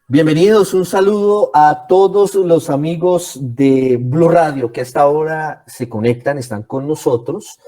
Bienvenidos, un saludo a todos los amigos de Blue Radio que a esta hora se conectan, están con nosotros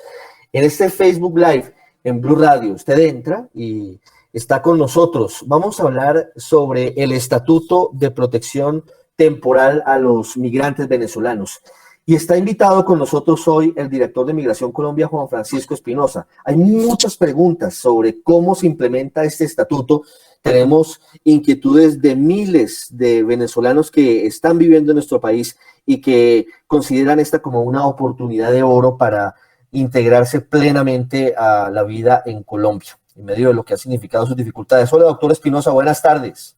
en este Facebook Live en Blue Radio. Usted entra y está con nosotros. Vamos a hablar sobre el Estatuto de Protección Temporal a los Migrantes Venezolanos. Y está invitado con nosotros hoy el director de Migración Colombia, Juan Francisco Espinosa. Hay muchas preguntas sobre cómo se implementa este estatuto. Tenemos inquietudes de miles de venezolanos que están viviendo en nuestro país y que consideran esta como una oportunidad de oro para integrarse plenamente a la vida en Colombia, en medio de lo que ha significado sus dificultades. Hola, doctor Espinosa, buenas tardes.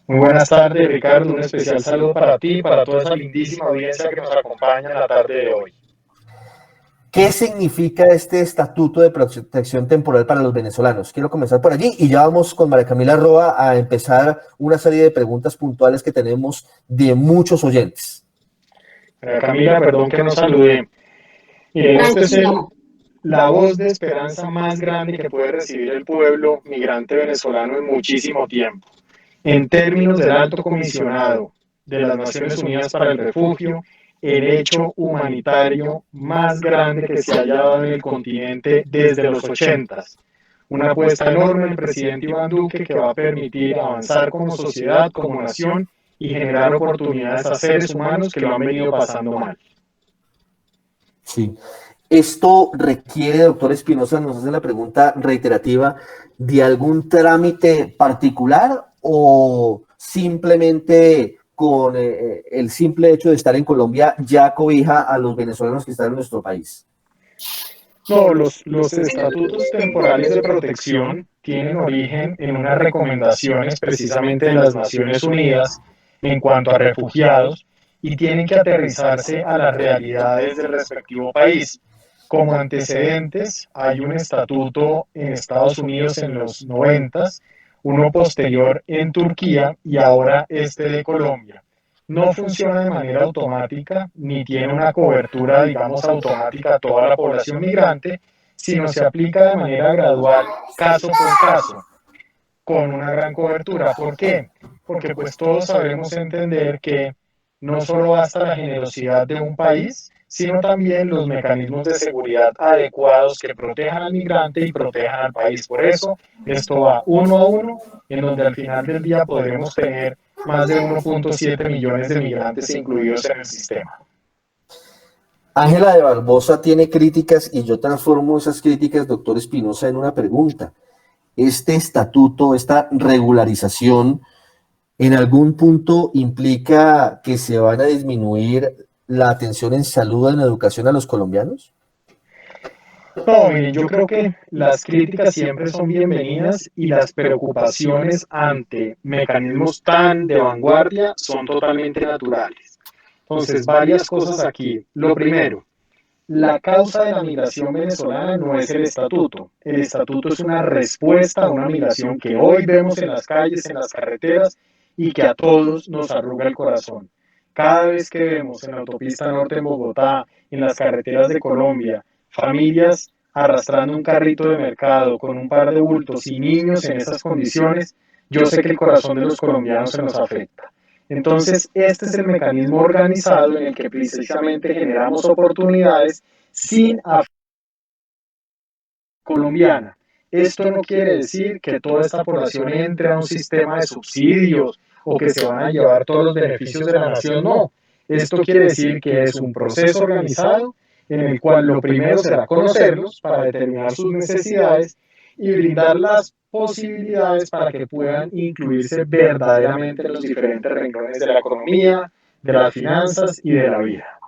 Muy buenas tardes, Ricardo. Un especial saludo para ti y para toda esa lindísima audiencia que nos acompaña en la tarde de hoy. ¿Qué significa este Estatuto de Protección Temporal para los venezolanos? Quiero comenzar por allí y ya vamos con María Camila Roa a empezar una serie de preguntas puntuales que tenemos de muchos oyentes. María Camila, perdón que no saludé. Este es la voz de esperanza más grande que puede recibir el pueblo migrante venezolano en muchísimo tiempo. En términos del alto comisionado de las Naciones Unidas para el Refugio, el hecho humanitario más grande que se haya dado en el continente desde los 80s. Una apuesta enorme del presidente Iván Duque que va a permitir avanzar como sociedad, como nación y generar oportunidades a seres humanos que lo han venido pasando mal. Sí. Esto requiere, doctor Espinosa, nos hace la pregunta reiterativa, ¿de algún trámite particular o simplemente con el simple hecho de estar en Colombia ya cobija a los venezolanos que están en nuestro país? No, los estatutos temporales de protección tienen origen en unas recomendaciones precisamente de las Naciones Unidas en cuanto a refugiados y tienen que aterrizarse a las realidades del respectivo país. Como antecedentes, hay un estatuto en Estados Unidos en los 90s, uno posterior en Turquía y ahora este de Colombia. No funciona de manera automática ni tiene una cobertura, digamos, automática a toda la población migrante, sino se aplica de manera gradual, caso por caso, con una gran cobertura. ¿Por qué? Porque pues todos sabemos entender que no solo basta la generosidad de un país, sino también los mecanismos de seguridad adecuados que protejan al migrante y protejan al país. Por eso, esto va uno a uno, en donde al final del día podremos tener más de 1.7 millones de migrantes incluidos en el sistema. Ángela de Barbosa tiene críticas y yo transformo esas críticas, doctor Espinosa, en una pregunta. Este estatuto, esta regularización, ¿en algún punto implica que se van a disminuir la atención en salud, en educación a los colombianos? No, miren, yo creo que las críticas siempre son bienvenidas y las preocupaciones ante mecanismos tan de vanguardia son totalmente naturales. Entonces, varias cosas aquí. Lo primero, la causa de la migración venezolana no es el estatuto. El estatuto es una respuesta a una migración que hoy vemos en las calles, en las carreteras y que a todos nos arruga el corazón. Cada vez que vemos en la autopista norte en Bogotá, en las carreteras de Colombia, familias arrastrando un carrito de mercado con un par de bultos y niños en esas condiciones, yo sé que el corazón de los colombianos se nos afecta. Entonces, este es el mecanismo organizado en el que precisamente generamos oportunidades sin afectar colombiana. Esto no quiere decir que toda esta población entre a un sistema de subsidios o que se van a llevar todos los beneficios de la nación, no. Esto quiere decir que es un proceso organizado en el cual lo primero será conocerlos para determinar sus necesidades y brindar las posibilidades para que puedan incluirse verdaderamente en los diferentes renglones de la economía, de las finanzas y de la vida.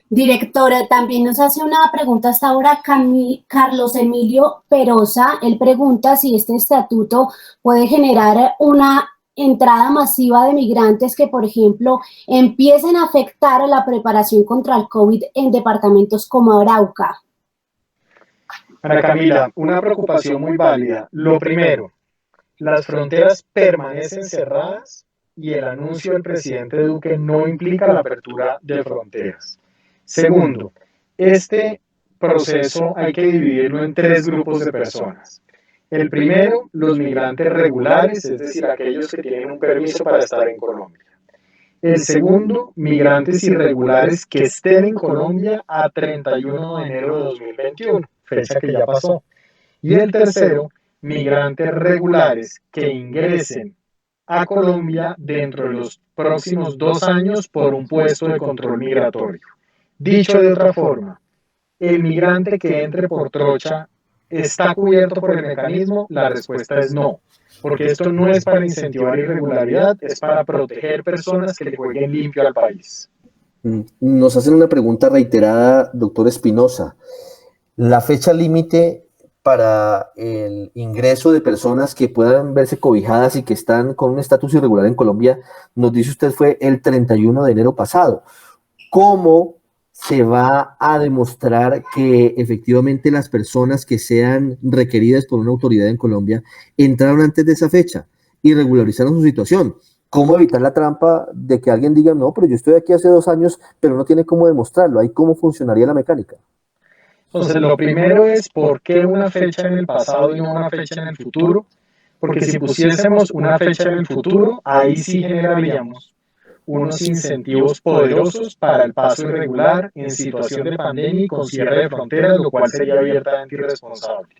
Directora, también nos hace una pregunta hasta ahora Carlos Emilio Perosa. Él pregunta si este estatuto puede generar una entrada masiva de migrantes que, por ejemplo, empiecen a afectar a la preparación contra el COVID en departamentos como Arauca. Ana Camila, una preocupación muy válida. Lo primero, las fronteras permanecen cerradas y el anuncio del presidente Duque no implica la apertura de fronteras. Segundo, este proceso hay que dividirlo en tres grupos de personas. El primero, los migrantes regulares, es decir, aquellos que tienen un permiso para estar en Colombia. El segundo, migrantes irregulares que estén en Colombia a 31 de enero de 2021, fecha que ya pasó. Y el tercero, migrantes regulares que ingresen a Colombia dentro de los próximos 2 años por un puesto de control migratorio. Dicho de otra forma, el migrante que entre por trocha está cubierto por el mecanismo. La respuesta es no, porque esto no es para incentivar irregularidad, es para proteger personas que le jueguen limpio al país. Nos hacen una pregunta reiterada, doctor Espinosa. La fecha límite para el ingreso de personas que puedan verse cobijadas y que están con un estatus irregular en Colombia, nos dice usted, fue el 31 de enero pasado. ¿Cómo se va a demostrar que efectivamente las personas que sean requeridas por una autoridad en Colombia entraron antes de esa fecha y regularizaron su situación? ¿Cómo evitar la trampa de que alguien diga, no, pero yo estoy aquí hace 2 años, pero no tiene cómo demostrarlo? ¿Ahí cómo funcionaría la mecánica? Entonces, lo primero es por qué una fecha en el pasado y no una fecha en el futuro. Porque si pusiésemos una fecha en el futuro, ahí sí generaríamos unos incentivos poderosos para el paso irregular en situación de pandemia y con cierre de fronteras, lo cual sería abiertamente irresponsable.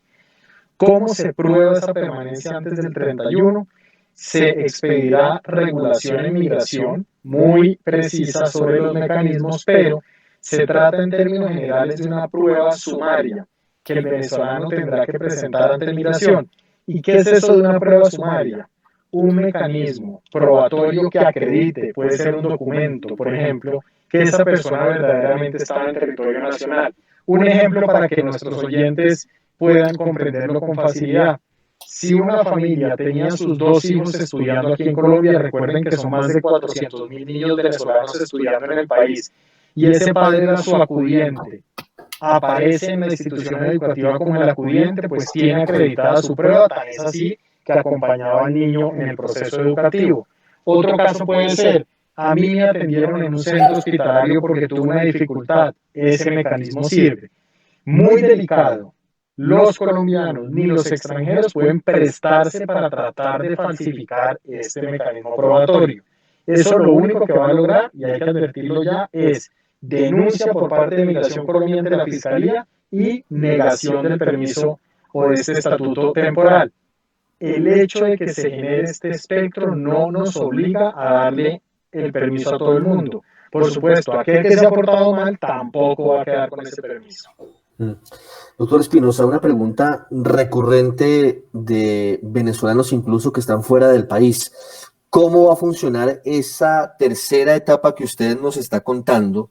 ¿Cómo se prueba esa permanencia antes del 31? Se expedirá regulación en migración muy precisa sobre los mecanismos, pero se trata en términos generales de una prueba sumaria que el venezolano tendrá que presentar ante migración. ¿Y qué es eso de una prueba sumaria? Un mecanismo probatorio que acredite, puede ser un documento, por ejemplo, que esa persona verdaderamente estaba en territorio nacional. Un ejemplo para que nuestros oyentes puedan comprenderlo con facilidad. Si una familia tenía sus 2 hijos estudiando aquí en Colombia, recuerden que son más de 400.000 niños venezolanos estudiando en el país, y ese padre era su acudiente, aparece en la institución educativa como el acudiente, pues tiene acreditada su prueba, tan es así que acompañaba al niño en el proceso educativo. Otro caso puede ser, a mí me atendieron en un centro hospitalario porque tuve una dificultad, ese mecanismo sirve. Muy delicado. Los colombianos ni los extranjeros pueden prestarse para tratar de falsificar este mecanismo probatorio. Eso lo único que va a lograr, y hay que advertirlo ya, es denuncia por parte de Migración Colombia ante la Fiscalía y negación del permiso o de este estatuto temporal. El hecho de que se genere este espectro no nos obliga a darle el permiso a todo el mundo. Por supuesto, aquel que se ha portado mal tampoco va a quedar con ese permiso. Doctor Espinosa, una pregunta recurrente de venezolanos incluso que están fuera del país. ¿Cómo va a funcionar esa tercera etapa que usted nos está contando,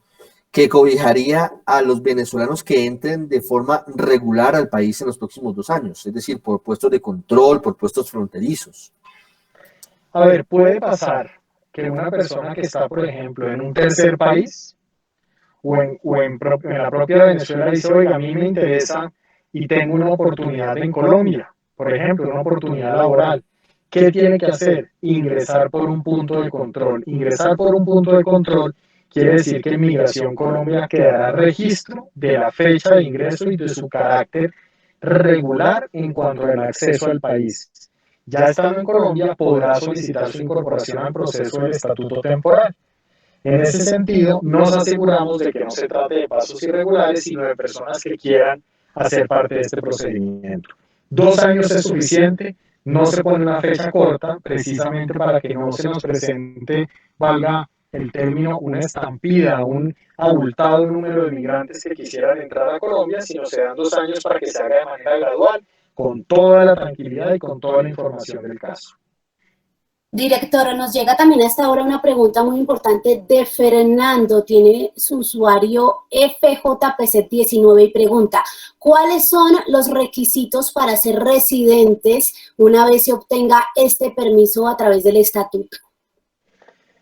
que cobijaría a los venezolanos que entren de forma regular al país en los próximos 2 años? Es decir, por puestos de control, por puestos fronterizos. A ver, puede pasar que una persona que está, por ejemplo, en un tercer país en la propia Venezuela dice, oiga, a mí me interesa y tengo una oportunidad en Colombia, por ejemplo, una oportunidad laboral. ¿Qué tiene que hacer? Ingresar por un punto de control. Ingresar por un punto de control quiere decir que en Migración Colombia quedará registro de la fecha de ingreso y de su carácter regular en cuanto al acceso al país. Ya estando en Colombia, podrá solicitar su incorporación al proceso del estatuto temporal. En ese sentido, nos aseguramos de que no se trate de pasos irregulares, sino de personas que quieran hacer parte de este procedimiento. 2 años es suficiente, no se pone una fecha corta, precisamente para que no se nos presente, valga el término, una estampida, un abultado número de migrantes que quisieran entrar a Colombia, sino se dan 2 años para que se haga de manera gradual, con toda la tranquilidad y con toda la información del caso. Directora, nos llega también hasta ahora una pregunta muy importante de Fernando. Tiene su usuario FJPC19 y pregunta, ¿cuáles son los requisitos para ser residentes una vez se obtenga este permiso a través del estatuto?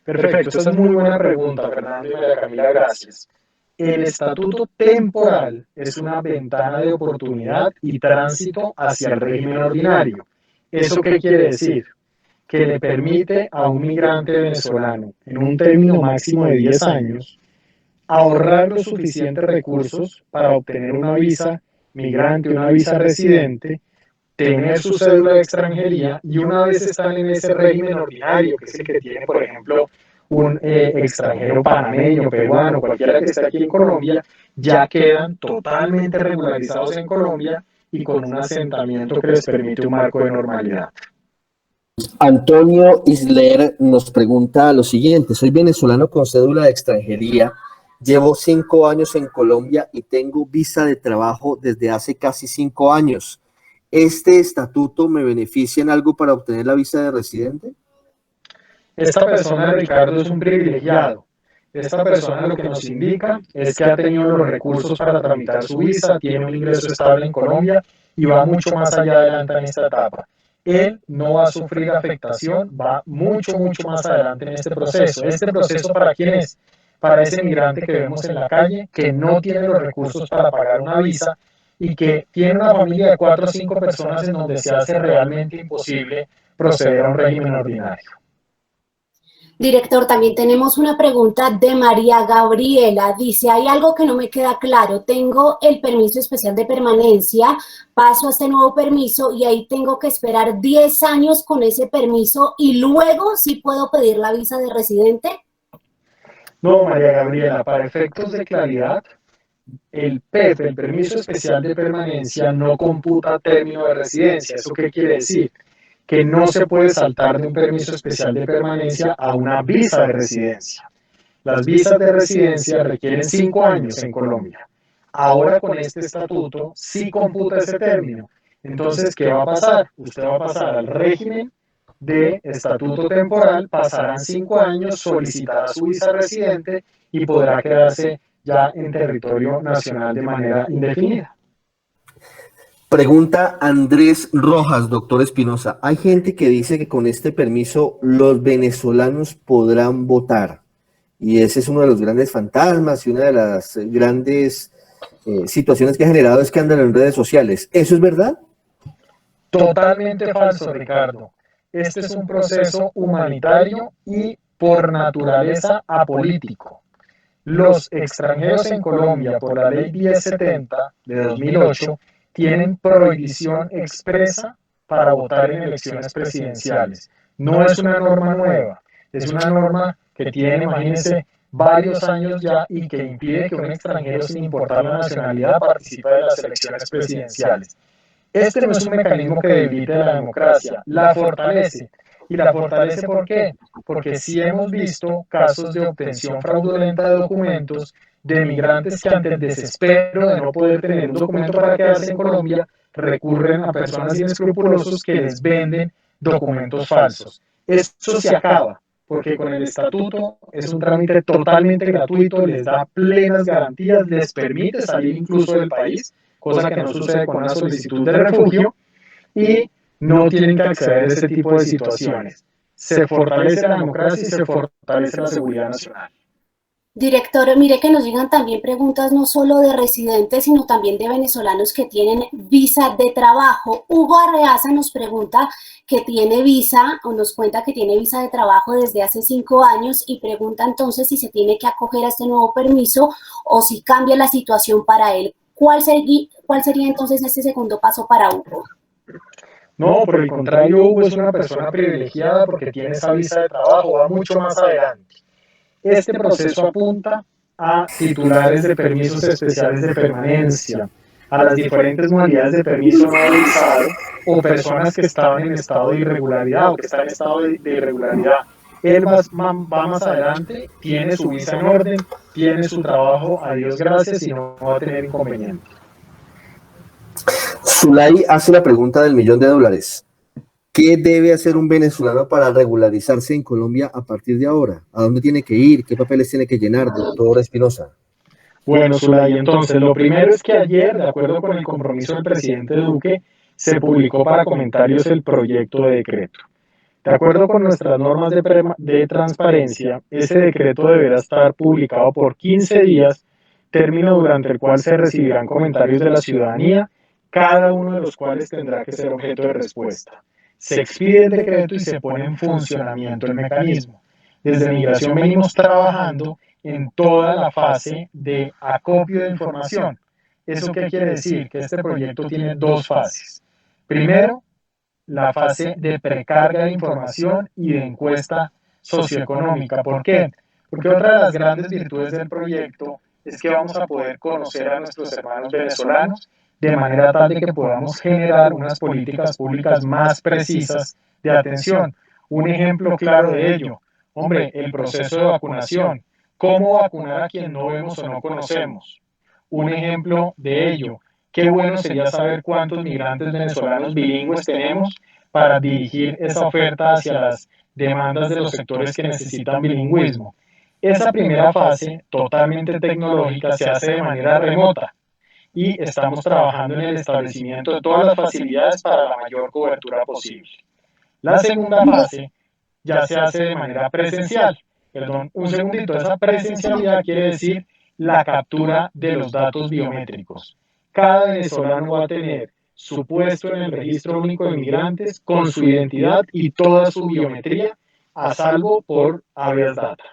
Perfecto, esa es muy buena pregunta, Fernando y María Camila, gracias. El estatuto temporal es una ventana de oportunidad y tránsito hacia el régimen ordinario. ¿Eso qué quiere decir? Que le permite a un migrante venezolano, en un término máximo de 10 años, ahorrar los suficientes recursos para obtener una visa migrante, una visa residente, tener su cédula de extranjería, y una vez están en ese régimen ordinario, que es el que tiene, por ejemplo, un extranjero panameño, peruano, cualquiera que esté aquí en Colombia, ya quedan totalmente regularizados en Colombia y con un asentamiento que les permite un marco de normalidad. Antonio Isler nos pregunta lo siguiente: soy venezolano con cédula de extranjería, llevo 5 años en Colombia y tengo visa de trabajo desde hace casi 5 años. ¿Este estatuto me beneficia en algo para obtener la visa de residente? Esta persona, Ricardo, es un privilegiado. Esta persona lo que nos indica es que ha tenido los recursos para tramitar su visa, tiene un ingreso estable en Colombia y va mucho más allá adelante en esta etapa. Él no va a sufrir afectación, va mucho, mucho más adelante en este proceso. ¿Este proceso para quién es? Para ese migrante que vemos en la calle, que no tiene los recursos para pagar una visa y que tiene una familia de 4 o 5 personas en donde se hace realmente imposible proceder a un régimen ordinario. Director, también tenemos una pregunta de María Gabriela. Dice, hay algo que no me queda claro. Tengo el permiso especial de permanencia, paso a este nuevo permiso y ahí tengo que esperar 10 años con ese permiso y luego sí puedo pedir la visa de residente. No, María Gabriela, para efectos de claridad, el PEP, el permiso especial de permanencia, no computa término de residencia. ¿Eso qué quiere decir? Que no se puede saltar de un permiso especial de permanencia a una visa de residencia. Las visas de residencia requieren 5 años en Colombia. Ahora con este estatuto sí computa ese término. Entonces, ¿qué va a pasar? Usted va a pasar al régimen de estatuto temporal, pasarán 5 años, solicitará su visa residente y podrá quedarse ya en territorio nacional de manera indefinida. Pregunta Andrés Rojas, doctor Espinosa. Hay gente que dice que con este permiso los venezolanos podrán votar. Y ese es uno de los grandes fantasmas y una de las grandes situaciones que ha generado escándalo en redes sociales. ¿Eso es verdad? Totalmente falso, Ricardo. Este es un proceso humanitario y por naturaleza apolítico. Los extranjeros en Colombia, por la ley 1070 de 2008, tienen prohibición expresa para votar en elecciones presidenciales. No es una norma nueva, es una norma que tiene, imagínense, varios años ya y que impide que un extranjero, sin importar la nacionalidad, participe de las elecciones presidenciales. Este no es un mecanismo que debilite la democracia, la fortalece. ¿Y la fortalece por qué? Porque sí hemos visto casos de obtención fraudulenta de documentos de migrantes que ante el desespero de no poder tener un documento para quedarse en Colombia, recurren a personas inescrupulosos que les venden documentos falsos. Eso se acaba, porque con el estatuto es un trámite totalmente gratuito, les da plenas garantías, les permite salir incluso del país, cosa que no sucede con una solicitud de refugio, y no tienen que acceder a ese tipo de situaciones. Se fortalece la democracia y se fortalece la seguridad nacional. Director, mire que nos llegan también preguntas no solo de residentes, sino también de venezolanos que tienen visa de trabajo. Hugo Arreaza nos pregunta que tiene visa, o nos cuenta que tiene visa de trabajo desde hace 5 años y pregunta entonces si se tiene que acoger a este nuevo permiso o si cambia la situación para él. ¿Cuál sería entonces este segundo paso para Hugo? No, por el contrario, Hugo es una persona privilegiada porque tiene esa visa de trabajo, va mucho más adelante. Este proceso apunta a titulares de permisos especiales de permanencia, a las diferentes modalidades de permiso no visado o personas que estaban en estado de irregularidad o que están en estado de irregularidad. Él va más adelante, tiene su visa en orden, tiene su trabajo, a Dios gracias, y no va a tener inconveniente. Zulay hace la pregunta del $1.000.000. ¿Qué debe hacer un venezolano para regularizarse en Colombia a partir de ahora? ¿A dónde tiene que ir? ¿Qué papeles tiene que llenar, doctor Espinosa? Bueno, Zulay, entonces lo primero es que ayer, de acuerdo con el compromiso del presidente Duque, se publicó para comentarios el proyecto de decreto. De acuerdo con nuestras normas de transparencia, ese decreto deberá estar publicado por 15 días, término durante el cual se recibirán comentarios de la ciudadanía, cada uno de los cuales tendrá que ser objeto de respuesta. Se expide el decreto y se pone en funcionamiento el mecanismo. Desde Migración venimos trabajando en toda la fase de acopio de información. ¿Eso qué quiere decir? Que este proyecto tiene 2 fases. Primero, la fase de precarga de información y de encuesta socioeconómica. ¿Por qué? Porque otra de las grandes virtudes del proyecto es que vamos a poder conocer a nuestros hermanos venezolanos de manera tal de que podamos generar unas políticas públicas más precisas de atención. Un ejemplo claro de ello, hombre, el proceso de vacunación. ¿Cómo vacunar a quien no vemos o no conocemos? Un ejemplo de ello, qué bueno sería saber cuántos migrantes venezolanos bilingües tenemos para dirigir esa oferta hacia las demandas de los sectores que necesitan bilingüismo. Esa primera fase, totalmente tecnológica, se hace de manera remota y estamos trabajando en el establecimiento de todas las facilidades para la mayor cobertura posible. La segunda fase ya se hace de manera presencial. Perdón, un segundito, esa presencialidad quiere decir la captura de los datos biométricos. Cada venezolano va a tener su puesto en el registro único de migrantes con su identidad y toda su biometría a salvo por habeas data.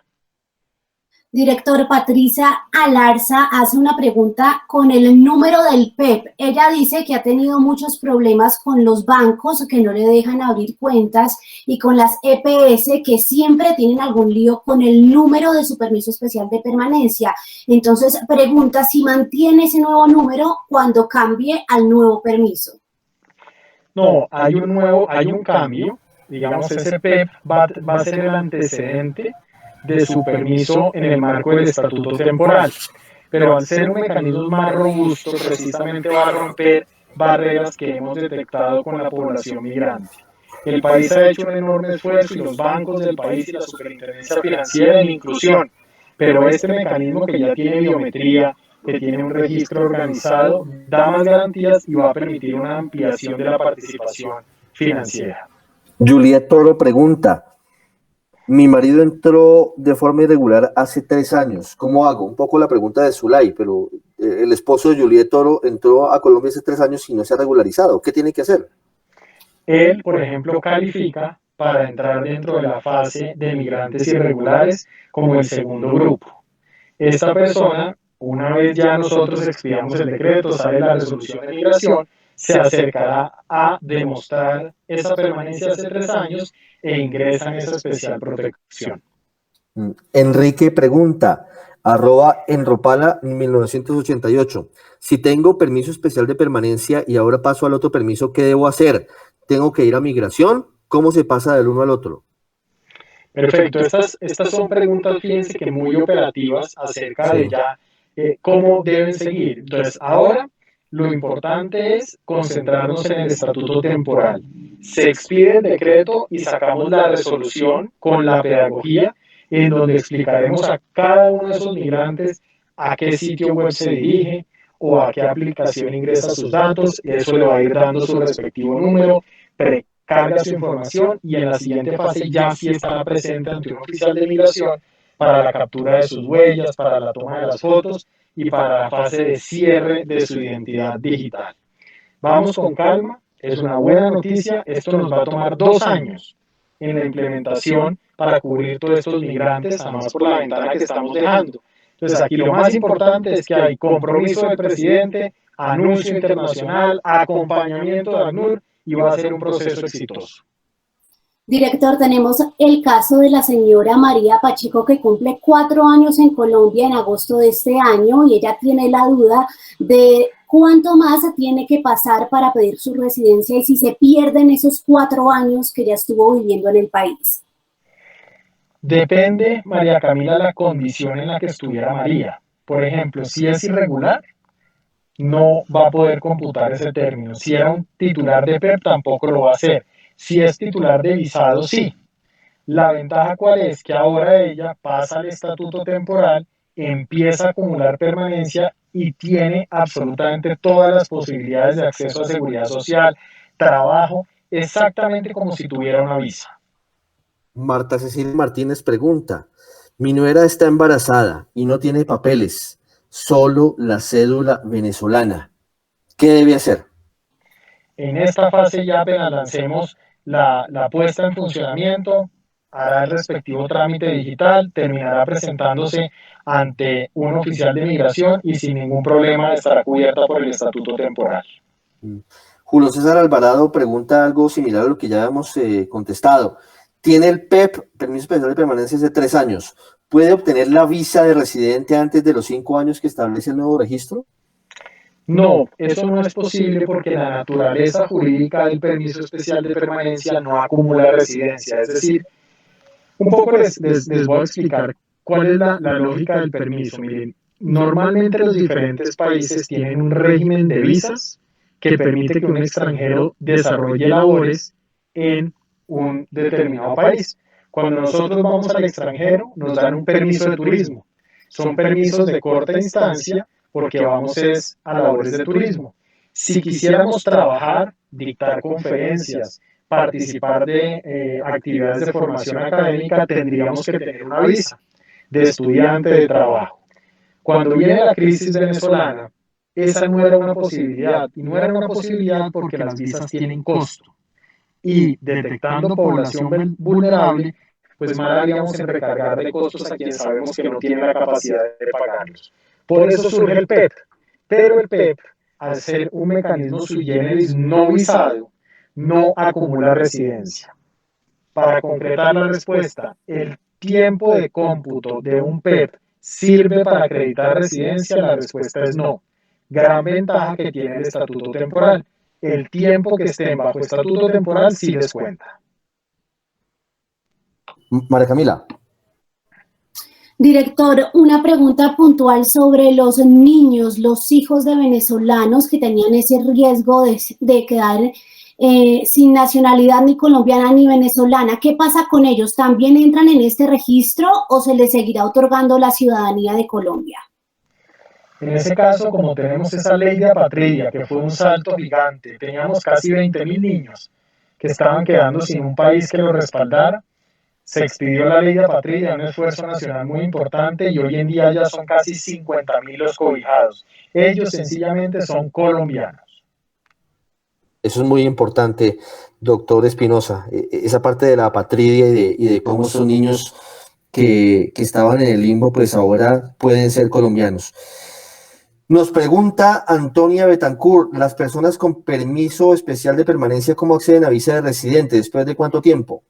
Director, Patricia Alarza hace una pregunta con el número del PEP. Ella dice que ha tenido muchos problemas con los bancos que no le dejan abrir cuentas y con las EPS que siempre tienen algún lío con el número de su permiso especial de permanencia. Entonces pregunta si mantiene ese nuevo número cuando cambie al nuevo permiso. No, hay un cambio. Digamos, ese PEP va a ser el antecedente de su permiso en el marco del estatuto temporal, pero al ser un mecanismo más robusto, precisamente va a romper barreras que hemos detectado con la población migrante. El país ha hecho un enorme esfuerzo y los bancos del país y la superintendencia financiera en inclusión, pero este mecanismo que ya tiene biometría, que tiene un registro organizado, da más garantías y va a permitir una ampliación de la participación financiera. Juliet Toro pregunta, mi marido entró de forma irregular hace 3 años. ¿Cómo hago? Un poco la pregunta de Zulay, pero el esposo de Juliet Toro entró a Colombia hace 3 años y no se ha regularizado. ¿Qué tiene que hacer? Él, por ejemplo, califica para entrar dentro de la fase de migrantes irregulares como el segundo grupo. Esta persona, una vez ya nosotros expidamos el decreto, sale la resolución de migración, se acercará a demostrar esa permanencia hace 3 años e ingresa en esa especial protección. Enrique pregunta, @enropala 1988. Si tengo permiso especial de permanencia y ahora paso al otro permiso, ¿qué debo hacer? ¿Tengo que ir a migración? ¿Cómo se pasa del uno al otro? Perfecto, estas son preguntas, fíjense que muy operativas acerca de ya cómo deben seguir. Entonces, ahora lo importante es concentrarnos en el estatuto temporal. Se expide el decreto y sacamos la resolución con la pedagogía en donde explicaremos a cada uno de esos migrantes a qué sitio web se dirige o a qué aplicación ingresa sus datos. Eso le va a ir dando su respectivo número, carga su información y en la siguiente fase ya sí estará presente ante un oficial de migración para la captura de sus huellas, para la toma de las fotos y para la fase de cierre de su identidad digital. Vamos con calma, es una buena noticia, esto nos va a tomar 2 años en la implementación para cubrir todos estos migrantes, además por la ventana que estamos dejando. Entonces aquí lo más importante es que hay compromiso del presidente, anuncio internacional, acompañamiento de ACNUR y va a ser un proceso exitoso. Director, tenemos el caso de la señora María Pacheco que cumple 4 años en Colombia en agosto de este año y ella tiene la duda de cuánto más tiene que pasar para pedir su residencia y si se pierden esos 4 años que ya estuvo viviendo en el país. Depende, María Camila, la condición en la que estuviera María. Por ejemplo, si es irregular, no va a poder computar ese término. Si era un titular de PEP, tampoco lo va a hacer. Si es titular de visado, sí. La ventaja cuál es, que ahora ella pasa al estatuto temporal, empieza a acumular permanencia y tiene absolutamente todas las posibilidades de acceso a seguridad social, trabajo, exactamente como si tuviera una visa. Marta Cecilia Martínez pregunta, mi nuera está embarazada y no tiene papeles, solo la cédula venezolana. ¿Qué debe hacer? En esta fase ya apenas lancemos la puesta en funcionamiento, hará el respectivo trámite digital, terminará presentándose ante un oficial de migración y sin ningún problema estará cubierta por el estatuto temporal. Julio César Alvarado pregunta algo similar a lo que ya hemos contestado. ¿Tiene el PEP, permiso especial de permanencia, hace 3 años? ¿Puede obtener la visa de residente antes de los 5 años que establece el nuevo registro? No, eso no es posible porque la naturaleza jurídica del permiso especial de permanencia no acumula residencia. Es decir, un poco les voy a explicar cuál es la lógica del permiso. Miren, normalmente los diferentes países tienen un régimen de visas que permite que un extranjero desarrolle labores en un determinado país. Cuando nosotros vamos al extranjero, nos dan un permiso de turismo. Son permisos de corta instancia porque vamos a labores de turismo. Si quisiéramos trabajar, dictar conferencias, participar de actividades de formación académica, tendríamos que tener una visa de estudiante de trabajo. Cuando viene la crisis venezolana, esa no era una posibilidad, y no era una posibilidad porque las visas tienen costo. Y detectando población vulnerable, pues mal haríamos en recargar de costos a quien sabemos que no tiene la capacidad de pagarlos. Por eso surge el PEP, pero el PEP, al ser un mecanismo sui generis no visado, no acumula residencia. Para concretar la respuesta, el tiempo de cómputo de un PEP sirve para acreditar residencia, la respuesta es no. Gran ventaja que tiene el estatuto temporal. El tiempo que estén bajo estatuto temporal sí les cuenta. María Camila. Director, una pregunta puntual sobre los niños, los hijos de venezolanos que tenían ese riesgo de quedar sin nacionalidad ni colombiana ni venezolana. ¿Qué pasa con ellos? ¿También entran en este registro o se les seguirá otorgando la ciudadanía de Colombia? En ese caso, como tenemos esa ley de apatridia, que fue un salto gigante, teníamos casi 20.000 niños que estaban quedando sin un país que los respaldara, se expidió la ley de apatridia, un esfuerzo nacional muy importante, y hoy en día ya son casi 50.000 los cobijados. Ellos sencillamente son colombianos. Eso es muy importante, doctor Espinosa, esa parte de la apatridia y de cómo son niños que estaban en el limbo, pues ahora pueden ser colombianos. Nos pregunta Antonia Betancourt, las personas con permiso especial de permanencia, ¿cómo acceden a visa de residente? ¿Después de cuánto tiempo?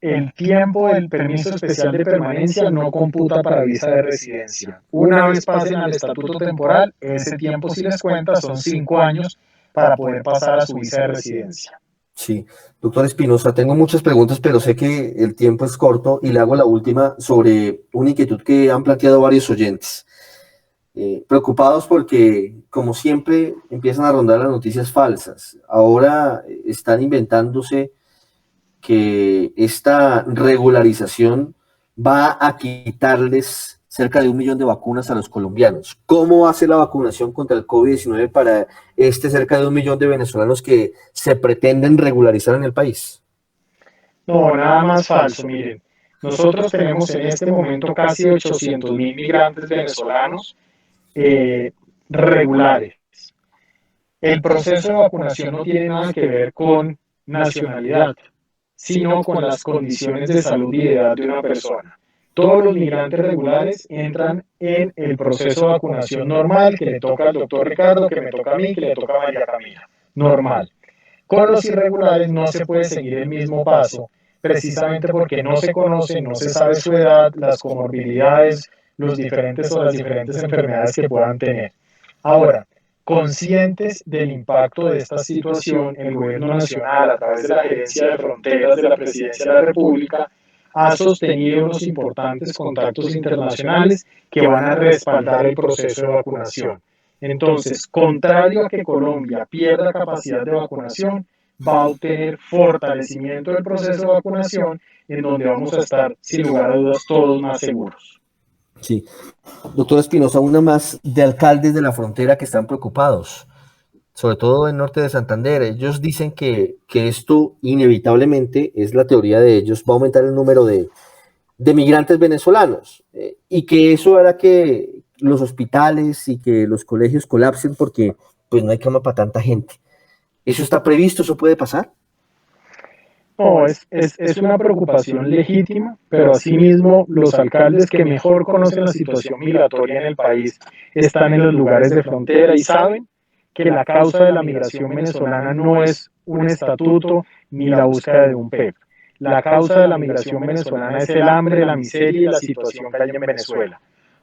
El tiempo del permiso especial de permanencia no computa para visa de residencia. Una vez pasen al estatuto temporal, ese tiempo sí les cuenta, son 5 años para poder pasar a su visa de residencia. Sí, doctor Espinosa, tengo muchas preguntas, pero sé que el tiempo es corto y le hago la última sobre una inquietud que han planteado varios oyentes. Preocupados porque, como siempre, empiezan a rondar las noticias falsas. Ahora están inventándose que esta regularización va a quitarles cerca de 1 millón de vacunas a los colombianos. ¿Cómo hace la vacunación contra el COVID-19 para cerca de 1 millón de venezolanos que se pretenden regularizar en el país? No, nada más falso, miren. Nosotros tenemos en este momento casi 800.000 migrantes venezolanos regulares. El proceso de vacunación no tiene nada que ver con nacionalidad, sino con las condiciones de salud y de edad de una persona. Todos los migrantes regulares entran en el proceso de vacunación normal que le toca al doctor Ricardo, que me toca a mí, que le toca a María Camila. Normal. Con los irregulares no se puede seguir el mismo paso, precisamente porque no se conoce, no se sabe su edad, las comorbilidades, las diferentes enfermedades que puedan tener. Ahora, conscientes del impacto de esta situación, el Gobierno Nacional, a través de la Gerencia de Fronteras de la Presidencia de la República, ha sostenido unos importantes contactos internacionales que van a respaldar el proceso de vacunación. Entonces, contrario a que Colombia pierda capacidad de vacunación, va a obtener fortalecimiento del proceso de vacunación, en donde vamos a estar, sin lugar a dudas, todos más seguros. Sí. Doctor Espinosa, una más de alcaldes de la frontera que están preocupados, sobre todo en norte de Santander. Ellos dicen que esto inevitablemente, es la teoría de ellos, va a aumentar el número de migrantes venezolanos y que eso hará que los hospitales y que los colegios colapsen porque pues no hay cama para tanta gente. ¿Eso está previsto? ¿Eso puede pasar? No, es una preocupación legítima, pero asimismo los alcaldes que mejor conocen la situación migratoria en el país están en los lugares de frontera y saben que la causa de la migración venezolana no es un estatuto ni la búsqueda de un PEP. La causa de la migración venezolana es el hambre, la miseria y la situación que hay en Venezuela.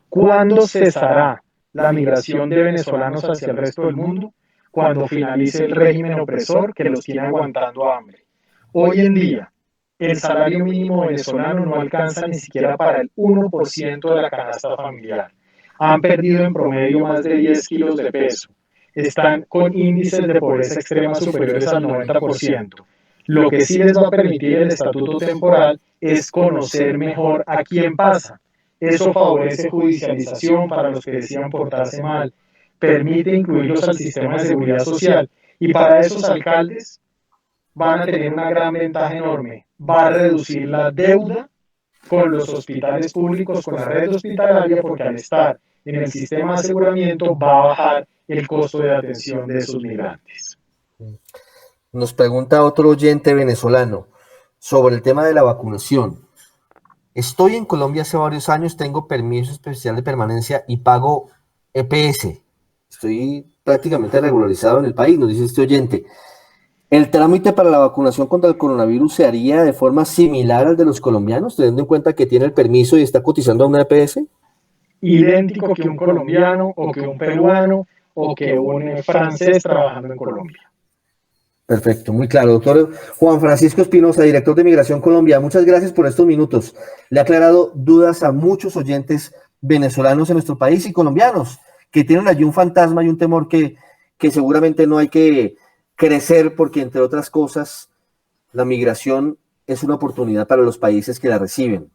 ¿Cuándo cesará la migración de venezolanos hacia el resto del mundo? Cuando finalice el régimen opresor que los tiene aguantando hambre. Hoy en día, el salario mínimo venezolano no alcanza ni siquiera para el 1% de la canasta familiar. Han perdido en promedio más de 10 kilos de peso. Están con índices de pobreza extrema superiores al 90%. Lo que sí les va a permitir el estatuto temporal es conocer mejor a quién pasa. Eso favorece judicialización para los que decidan portarse mal, permite incluirlos al sistema de seguridad social y para esos alcaldes van a tener una gran ventaja enorme. Va a reducir la deuda con los hospitales públicos, con la red hospitalaria, porque al estar en el sistema de aseguramiento va a bajar el costo de atención de esos migrantes. Nos pregunta otro oyente venezolano sobre el tema de la vacunación. Estoy en Colombia hace varios años, tengo permiso especial de permanencia y pago EPS. Estoy prácticamente regularizado en el país, nos dice este oyente. ¿El trámite para la vacunación contra el coronavirus se haría de forma similar al de los colombianos, teniendo en cuenta que tiene el permiso y está cotizando a una EPS? Idéntico que un colombiano o que un peruano o que un francés trabajando en Colombia. Perfecto, muy claro. Doctor Juan Francisco Espinosa, director de Migración Colombia, muchas gracias por estos minutos. Le ha aclarado dudas a muchos oyentes venezolanos en nuestro país y colombianos que tienen allí un fantasma y un temor que seguramente no hay que crecer porque, entre otras cosas, la migración es una oportunidad para los países que la reciben.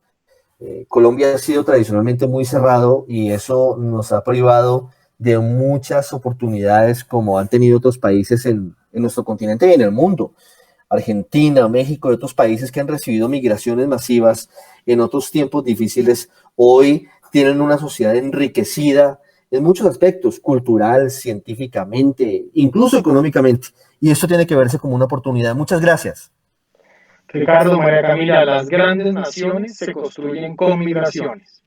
Colombia ha sido tradicionalmente muy cerrado y eso nos ha privado de muchas oportunidades como han tenido otros países en nuestro continente y en el mundo. Argentina, México y otros países que han recibido migraciones masivas en otros tiempos difíciles, hoy tienen una sociedad enriquecida en muchos aspectos, cultural, científicamente, incluso económicamente. Y eso tiene que verse como una oportunidad. Muchas gracias. Ricardo, María Camila, las grandes naciones se construyen con migraciones.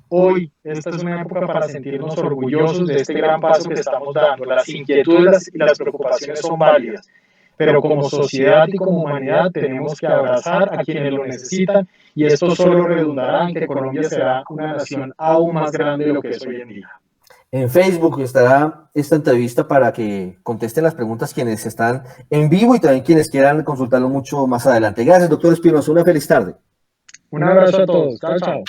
Hoy, esta es una época para sentirnos orgullosos de este gran paso que estamos dando. Las inquietudes y las preocupaciones son válidas, pero como sociedad y como humanidad tenemos que abrazar a quienes lo necesitan y esto solo redundará en que Colombia será una nación aún más grande de lo que es hoy en día. En Facebook estará esta entrevista para que contesten las preguntas quienes están en vivo y también quienes quieran consultarlo mucho más adelante. Gracias, doctor Espinosa. Una feliz tarde. Un abrazo a todos. Chao, chao.